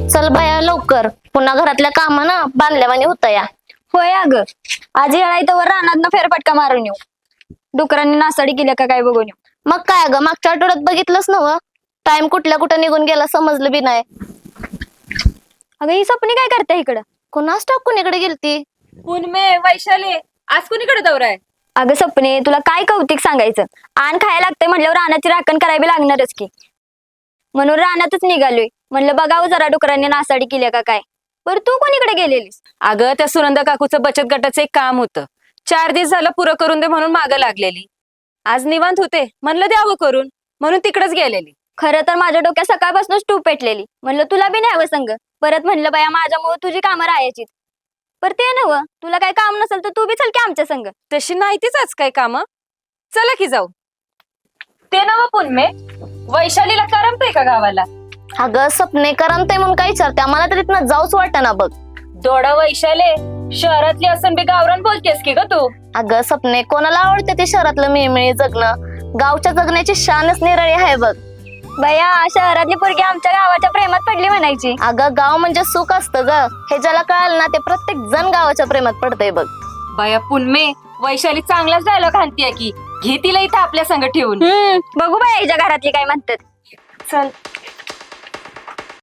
चल बाया लवकर, पुन्हा घरातल्या कामानं बांधल्यावानी होता या. होय अगं, आज येळाय वर रानात फेरफटका मारून येऊ. डुकरांनी नासाडी केल्या का काय बघून येऊ. मग काय ग, मागच्या आठवड्यात बघितलंच नव, टाइम कुठल्या कुठं निघून गेला समजलं बी नाही. अगं ही स्वप्नी काय करते इकडं. कुणाच ठाऊक कुणीकडे गेलती. पुनमे वैशाली आज कुणीकडे दौरा आहे? अगं स्वप्ने, तुला काय कौतिक सांगायचं. आण खायला लागतंय म्हटल्यावर रानाची राखण करावी लागणारच की. म्हणून रानातच निघालोय. म्हणलं बघावं जरा डुकरांनी नासाडी केल्या का काय. बरं तू कोणीकडे गेलेलीस? अगं त्या सुनंदा काकूचं बचत गटाचं एक काम होतं. 4 दिवस झालं पुरं करून दे म्हणून मागं लागलेली. आज निवांत होते, म्हणलं द्यावं करून, म्हणून तिकडेच गेलेली. खरं तर माझ्या डोक्यात सकाळपासूनच टूप पेटलेली. म्हणलं तुला बी न्यावं संग. परत म्हणलं बाया माझ्यामुळे तुझी कामं राहायची. पर ते नव्ह, तुला काय काम नसेल तर तू बी चल की आमच्या संग. तशी नाही तीच आज काय काम. चला की जाऊ. ते नव पुनमे, वैशालीला करमतंय का गावाला? अगं सपने करमते म्हणून काय विचारते, आम्हाला तर इथनं जाऊच वाटना बघ. दोडा वैशाले, शहरातली असून बी गावरान बोलतेस की ग तू. अगं सपने, कोणाला आवडते ते शहरातलं मिळमिळी जगणं. गावच्या जगण्याची शानच निराळी आहे बघ. बया शहरातली पोरगी आमच्या गावाच्या प्रेमात पडली म्हणायची. अगं गाव म्हणजे सुख असतं ग, हे ज्याला कळाल ना ते प्रत्येक जण गावाच्या प्रेमात पडतंय बघ. बाया पुनमे, वैशाली चांगलाच डायलॉग आणतीये की. घे तिला इथं आपल्या संग ठेवून. बघू बाया हिच्या घरातली काय म्हणतात. चल.